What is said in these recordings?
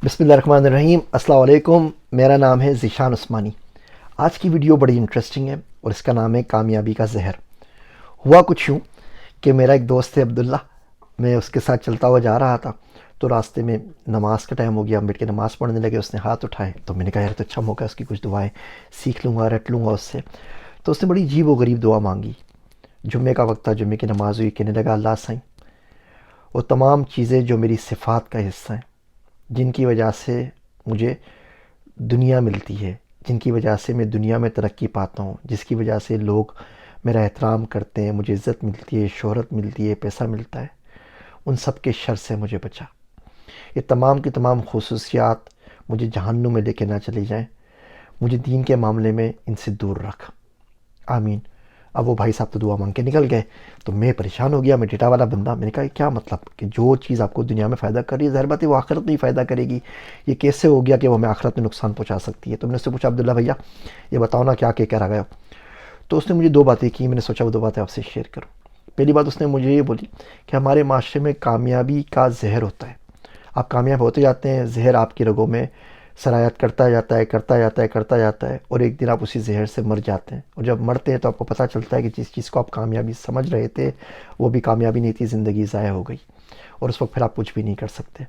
बिस्मिल्लाहिर्रहमानिर्रहीम। अस्सलाम वालेकुम। मेरा नाम है ज़ीशान उस्मानी। आज की वीडियो बड़ी इंटरेस्टिंग है और इसका नाम है कामयाबी का जहर। हुआ कुछ यूँ कि मेरा एक दोस्त है अब्दुल्ला, मैं उसके साथ चलता हुआ जा रहा था तो रास्ते में नमाज का टाइम हो गया, हम बैठ के नमाज़ पढ़ने लगे। उसने हाथ उठाए तो मैंने कहा यार तो अच्छा मौका है, उसकी कुछ दुआएं सीख लूँगा, रट लूँगा उससे। तो उसने बड़ी अजीब व गरीब दुआ मांगी। जुम्मे का वक्त था, जुम्मे की नमाज़ हुई। कहने लगा अल्लाह साईं, वो तमाम चीज़ें जो मेरी सिफ़ात का हिस्सा हैं, जिनकी वजह से मुझे दुनिया मिलती है, जिनकी वजह से मैं दुनिया में तरक्की पाता हूँ, जिसकी वजह से लोग मेरा एहतराम करते हैं, मुझे इज़्ज़त मिलती है, शोहरत मिलती है, पैसा मिलता है, उन सब के शर से मुझे बचा। ये तमाम की तमाम खुसूसियात मुझे जहन्नुम में लेके ना चली जाएं। मुझे दीन के मामले में इनसे दूर रख, आमीन। अब वो भाई साहब तो दुआ मांग के निकल गए तो मैं परेशान हो गया। मैं डेटा वाला बंदा, मैंने कहा क्या मतलब कि जो चीज़ आपको दुनिया में फ़ायदा कर रही है, ज़ाहिर बात है वो आखिरत में ही फ़ायदा करेगी। ये कैसे हो गया कि वो हमें आखिरत में नुकसान पहुंचा सकती है? तो मैंने उससे पूछा अब्दुल्ला भैया ये बताओ ना क्या कह रहा गया। तो उसने मुझे दो बातें की, मैंने सोचा वो दो बातें आपसे शेयर करूँ। पहली बात उसने मुझे ये बोली कि हमारे माशरे में कामयाबी का जहर होता है। आप कामयाब होते जाते हैं, जहर आपकी रगों में सरायत करता जाता है, करता जाता है, करता जाता है, और एक दिन आप उसी जहर से मर जाते हैं। और जब मरते हैं तो आपको पता चलता है कि जिस चीज़ को आप कामयाबी समझ रहे थे वो भी कामयाबी नहीं थी, ज़िंदगी ज़ाया हो गई। और उस वक्त फिर आप कुछ भी नहीं कर सकते।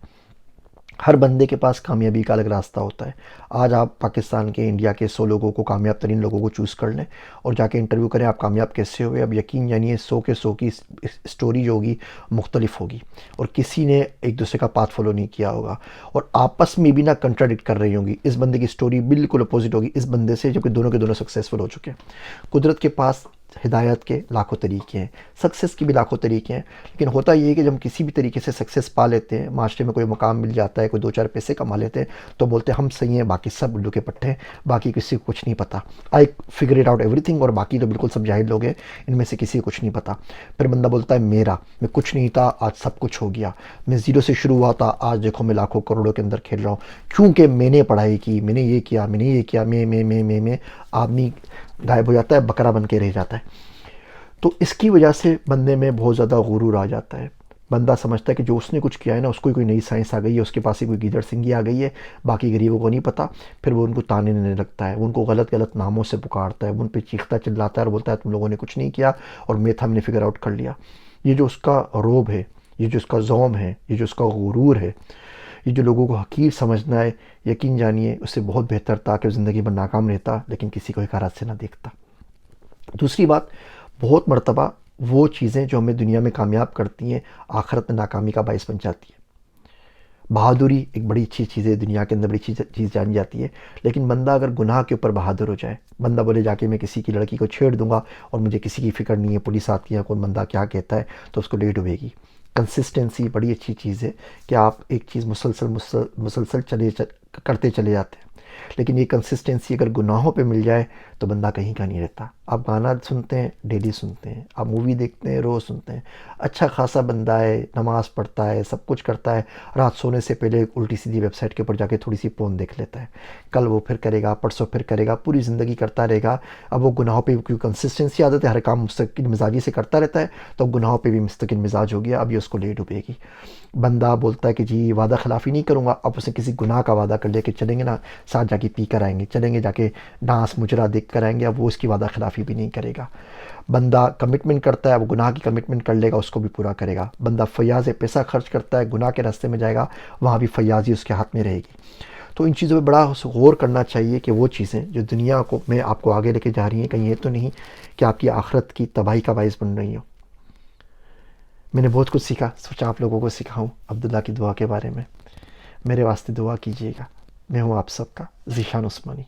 हर बंदे के पास कामयाबी का अलग रास्ता होता है। आज आप पाकिस्तान के, इंडिया के 100 लोगों को, कामयाब तरीन लोगों को चूज़ कर लें और जाके इंटरव्यू करें आप कामयाब कैसे हुए। अब यकीन जानिए 100 के 100 की स्टोरी जो होगी मुख्तलिफ होगी और किसी ने एक दूसरे का पाथ फॉलो नहीं किया होगा और आपस में भी ना कंट्राडिक्ट कर रही होंगी। इस बंदे की स्टोरी बिल्कुल अपोजिट होगी इस बंदे से, जबकि दोनों के दोनों सक्सेसफुल हो चुके हैं। कुदरत के पास हिदायत के लाखों तरीके हैं, सक्सेस के भी लाखों तरीके हैं, लेकिन होता ये है कि जब हम किसी भी तरीके से सक्सेस पा लेते हैं, माशरे में कोई मुकाम मिल जाता है, कोई दो चार पैसे कमा लेते हैं, तो बोलते हैं हम सही हैं, बाकी सब उल्लू के पट्टे हैं, बाकी किसी को कुछ नहीं पता। I figure it out everything, और बाकी तो बिल्कुल सब जाहिल लोग हैं, इनमें से किसी को कुछ नहीं पता। फिर बंदा बोलता है मैं कुछ नहीं था, आज सब कुछ हो गया, मैं ज़ीरो से शुरू हुआ था, आज देखो मैं लाखों करोड़ों के अंदर खेल रहा हूँ, क्योंकि मैंने पढ़ाई की, मैंने ये किया, मैंने ये किया। मैं आदमी गायब हो जाता है, बकरा बन के रह जाता है। तो इसकी वजह से बंदे में बहुत ज़्यादा गुरूर आ जाता है। बंदा समझता है कि जो उसने कुछ किया है ना, उसको कोई नई साइंस आ गई है, उसके पास ही कोई गीदड़ सिंगी आ गई है, बाकी गरीबों को नहीं पता। फिर वो उनको ताने देने लगता है, उनको गलत गलत नामों से पुकारता है, उन पर चीखता चिल्लाता है और बोलता है तुम लोगों ने कुछ नहीं किया और मैं था, हमने फिगर आउट कर लिया। ये जो उसका रोब है, ये जो उसका ज़ौम है, ये जो उसका गुरूर है, ये जो लोगों को हकीर समझना है, यकीन जानिए उससे बहुत बेहतर था कि ज़िंदगी में नाकाम रहता लेकिन किसी को हक़ारत से ना देखता। दूसरी बात, बहुत मर्तबा वो चीज़ें जो हमें दुनिया में कामयाब करती हैं आखिरत में नाकामी का बायस बन जाती है। बहादुरी एक बड़ी अच्छी चीज़ है, दुनिया के अंदर बड़ी चीज़ जानी जाती है, लेकिन बंदा अगर गुनाह के ऊपर बहादुर हो जाए, बंदा बोले जाके मैं किसी की लड़की को छेड़ दूंगा और मुझे किसी की फ़िक्र नहीं है, पुलिस आती है, कौन बंदा क्या कहता है, तो उसको ले डूबेगी। कंसिस्टेंसी बड़ी अच्छी चीज़ है कि आप एक चीज़ मुसलसल करते चले जाते हैं, लेकिन ये कंसिस्टेंसी अगर गुनाहों पे मिल जाए तो बंदा कहीं का नहीं रहता। आप गाना सुनते हैं, डेली सुनते हैं, आप मूवी देखते हैं, रोज़ सुनते हैं, अच्छा खासा बंदा है, नमाज़ पढ़ता है, सब कुछ करता है, रात सोने से पहले एक उल्टी सीधी वेबसाइट के ऊपर जाके थोड़ी सी पोन देख लेता है, कल वो फिर करेगा, परसों फिर करेगा, पूरी ज़िंदगी करता रहेगा। अब वो गुनाहों पे क्योंकि कंसिस्टेंसी आदत है, हर काम मुस्तकिल मिजाजी से करता रहता है, तो गुनाहों पे भी मुस्तकिल मिजाज हो गया, अब ये उसको ले डूबेगी। बंदा बोलता है कि जी वादा खिलाफ़ी नहीं करूँगा, अब उसने किसी गुनाह का वादा कर लिया कि चलेंगे ना साथ जाके पी कर आएंगे, चलेंगे जाके डांस मुजरा देख कर आएंगे, अब वो उसकी वादा खिलाफ़ी भी नहीं करेगा। बंदा कमिटमेंट करता है, वो गुनाह की कमिटमेंट कर लेगा, उसको भी पूरा करेगा। बंदा फयाज़ पैसा खर्च करता है, गुनाह के रास्ते में जाएगा, वहाँ भी फयाज़ी उसके हाथ में रहेगी। तो इन चीज़ों पे बड़ा गौर करना चाहिए कि वो चीज़ें जो दुनिया को में आपको आगे लेके जा रही हैं, कहीं ये तो नहीं कि आपकी आखिरत की तबाही का बायस बन रही हो। मैंने बहुत कुछ सीखा, सोचा आप लोगों को सिखाऊं अब्दुल्ला की दुआ के बारे में। मेरे वास्ते दुआ कीजिएगा। मैं हूँ आप सबका ज़ीशान उस्मानी।